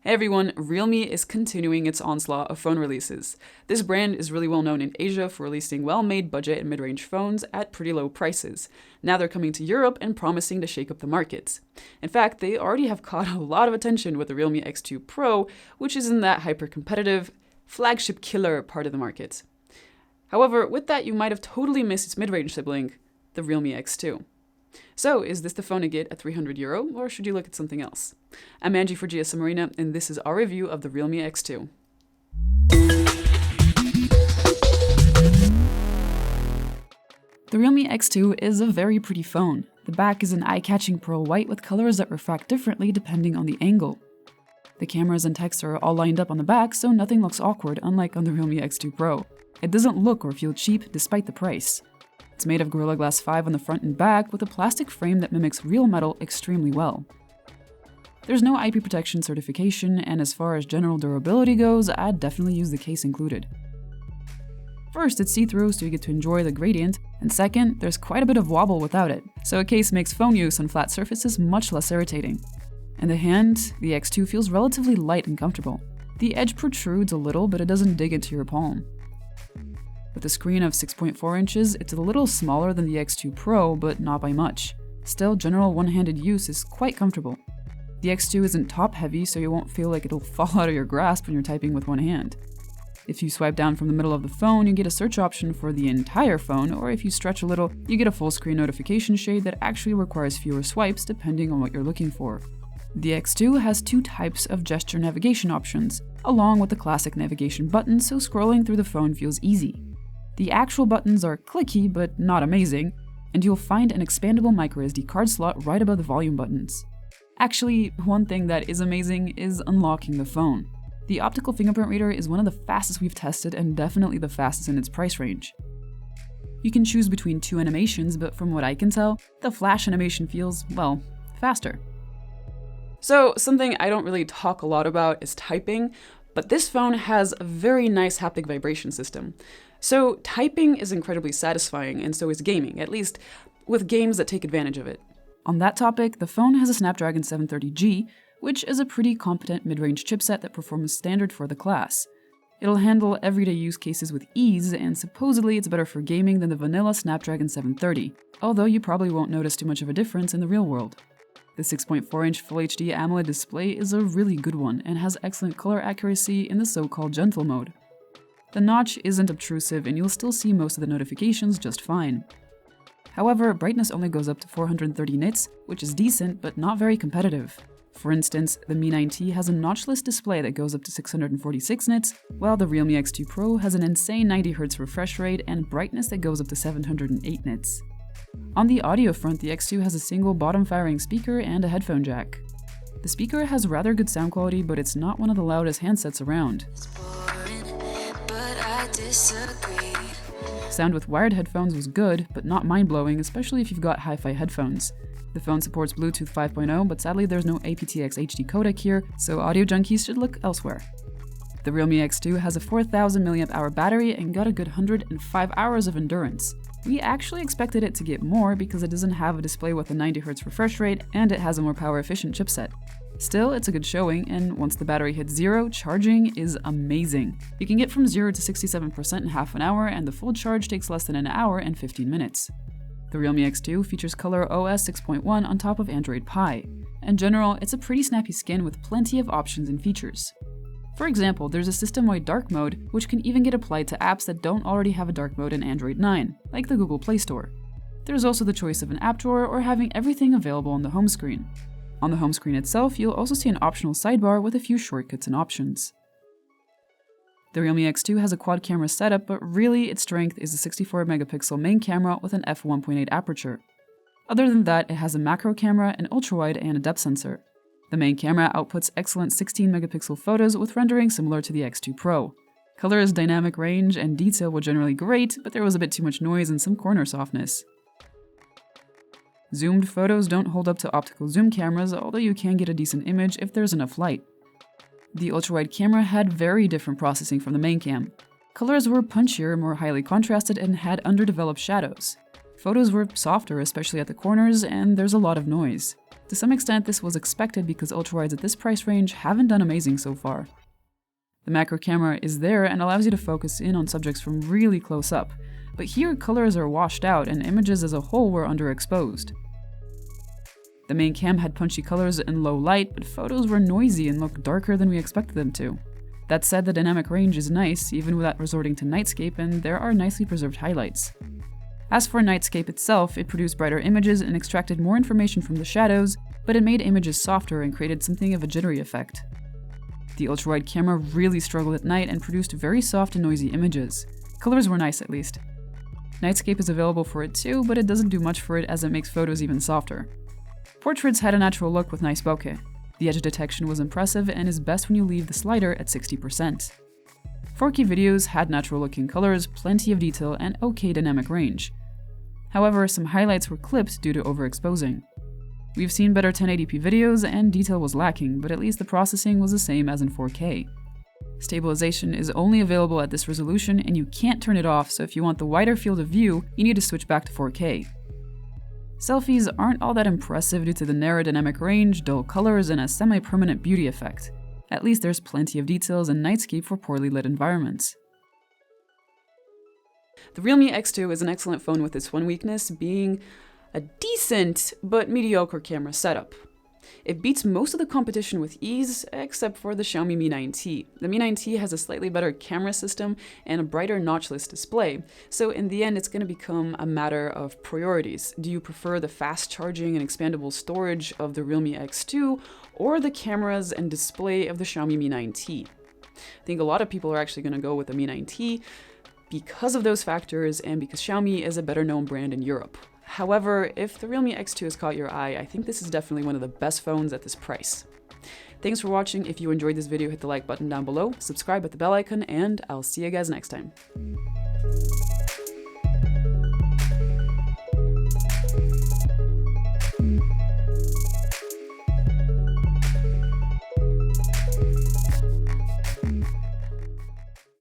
Hey everyone, Realme is continuing its onslaught of phone releases. This brand is really well known in Asia for releasing well-made budget and mid-range phones at pretty low prices. Now they're coming to Europe and promising to shake up the market. In fact, they already have caught a lot of attention with the Realme X2 Pro, which is in that hyper-competitive, flagship killer part of the market. However, with that, you might have totally missed its mid-range sibling, the Realme X2. So, is this the phone to get at €300, or should you look at something else? I'm Angie for GSM Marina, and this is our review of the Realme X2. The Realme X2 is a very pretty phone. The back is an eye-catching pearl white with colors that refract differently depending on the angle. The cameras and text are all lined up on the back, so nothing looks awkward, unlike on the Realme X2 Pro. It doesn't look or feel cheap despite the price. It's made of Gorilla Glass 5 on the front and back with a plastic frame that mimics real metal extremely well. There's no IP protection certification, and as far as general durability goes, I'd definitely use the case included. First, it's see-through so you get to enjoy the gradient, and second, there's quite a bit of wobble without it, so a case makes phone use on flat surfaces much less irritating. In the hand, the X2 feels relatively light and comfortable. The edge protrudes a little, but it doesn't dig into your palm. With a screen of 6.4 inches, it's a little smaller than the X2 Pro, but not by much. Still, general one-handed use is quite comfortable. The X2 isn't top-heavy, so you won't feel like it'll fall out of your grasp when you're typing with one hand. If you swipe down from the middle of the phone, you get a search option for the entire phone, or if you stretch a little, you get a full-screen notification shade that actually requires fewer swipes depending on what you're looking for. The X2 has two types of gesture navigation options, along with the classic navigation button, so scrolling through the phone feels easy. The actual buttons are clicky, but not amazing, and you'll find an expandable microSD card slot right above the volume buttons. Actually, one thing that is amazing is unlocking the phone. The optical fingerprint reader is one of the fastest we've tested and definitely the fastest in its price range. You can choose between two animations, but from what I can tell, the flash animation feels, well, faster. So, something I don't really talk a lot about is typing, but this phone has a very nice haptic vibration system. So typing is incredibly satisfying, and so is gaming, at least with games that take advantage of it. On that topic, the phone has a Snapdragon 730G, which is a pretty competent mid-range chipset that performs standard for the class. It'll handle everyday use cases with ease, and supposedly it's better for gaming than the vanilla Snapdragon 730, although you probably won't notice too much of a difference in the real world. The 6.4-inch Full HD AMOLED display is a really good one and has excellent color accuracy in the so-called gentle mode. The notch isn't obtrusive and you'll still see most of the notifications just fine. However, brightness only goes up to 430 nits, which is decent but not very competitive. For instance, the Mi 9T has a notchless display that goes up to 646 nits, while the Realme X2 Pro has an insane 90Hz refresh rate and brightness that goes up to 708 nits. On the audio front, the X2 has a single bottom-firing speaker and a headphone jack. The speaker has rather good sound quality, but it's not one of the loudest handsets around. Disagree. Sound with wired headphones was good, but not mind-blowing, especially if you've got hi-fi headphones. The phone supports Bluetooth 5.0, but sadly there's no aptX HD codec here, so audio junkies should look elsewhere. The Realme X2 has a 4000 mAh battery and got a good 105 hours of endurance. We actually expected it to get more because it doesn't have a display with a 90Hz refresh rate and it has a more power-efficient chipset. Still, it's a good showing, and once the battery hits zero, charging is amazing. You can get from 0 to 67% in half an hour, and the full charge takes less than an hour and 15 minutes. The Realme X2 features ColorOS 6.1 on top of Android Pie. In general, it's a pretty snappy skin with plenty of options and features. For example, there's a system-wide dark mode, which can even get applied to apps that don't already have a dark mode in Android 9, like the Google Play Store. There's also the choice of an app drawer or having everything available on the home screen. On the home screen itself, you'll also see an optional sidebar with a few shortcuts and options. The Realme X2 has a quad camera setup, but really its strength is the 64-megapixel main camera with an f1.8 aperture. Other than that, it has a macro camera, an ultrawide, and a depth sensor. The main camera outputs excellent 16-megapixel photos with rendering similar to the X2 Pro. Color's dynamic range and detail were generally great, but there was a bit too much noise and some corner softness. Zoomed photos don't hold up to optical zoom cameras, although you can get a decent image if there's enough light. The ultrawide camera had very different processing from the main cam. Colors were punchier, more highly contrasted, and had underdeveloped shadows. Photos were softer, especially at the corners, and there's a lot of noise. To some extent, this was expected because ultrawides at this price range haven't done amazing so far. The macro camera is there and allows you to focus in on subjects from really close up, but here colors are washed out and images as a whole were underexposed. The main cam had punchy colors and low light, but photos were noisy and looked darker than we expected them to. That said, the dynamic range is nice, even without resorting to nightscape, and there are nicely preserved highlights. As for nightscape itself, it produced brighter images and extracted more information from the shadows, but it made images softer and created something of a jittery effect. The ultrawide camera really struggled at night and produced very soft and noisy images. Colors were nice at least. Nightscape is available for it too, but it doesn't do much for it as it makes photos even softer. Portraits had a natural look with nice bokeh. The edge detection was impressive and is best when you leave the slider at 60%. 4K videos had natural looking colors, plenty of detail, and okay dynamic range. However, some highlights were clipped due to overexposing. We've seen better 1080p videos and detail was lacking, but at least the processing was the same as in 4K. Stabilization is only available at this resolution and you can't turn it off, so if you want the wider field of view, you need to switch back to 4K. Selfies aren't all that impressive due to the narrow dynamic range, dull colors, and a semi-permanent beauty effect. At least there's plenty of details and nightscape for poorly lit environments. The Realme X2 is an excellent phone with its one weakness being a decent but mediocre camera setup. It beats most of the competition with ease, except for the Xiaomi Mi 9T. The Mi 9T has a slightly better camera system and a brighter notchless display, so in the end it's going to become a matter of priorities. Do you prefer the fast charging and expandable storage of the Realme X2, or the cameras and display of the Xiaomi Mi 9T? I think a lot of people are actually going to go with the Mi 9T because of those factors and because Xiaomi is a better known brand in Europe. However, if the Realme X2 has caught your eye, I think this is definitely one of the best phones at this price. Thanks for watching. If you enjoyed this video, hit the like button down below, subscribe at the bell icon, and I'll see you guys next time.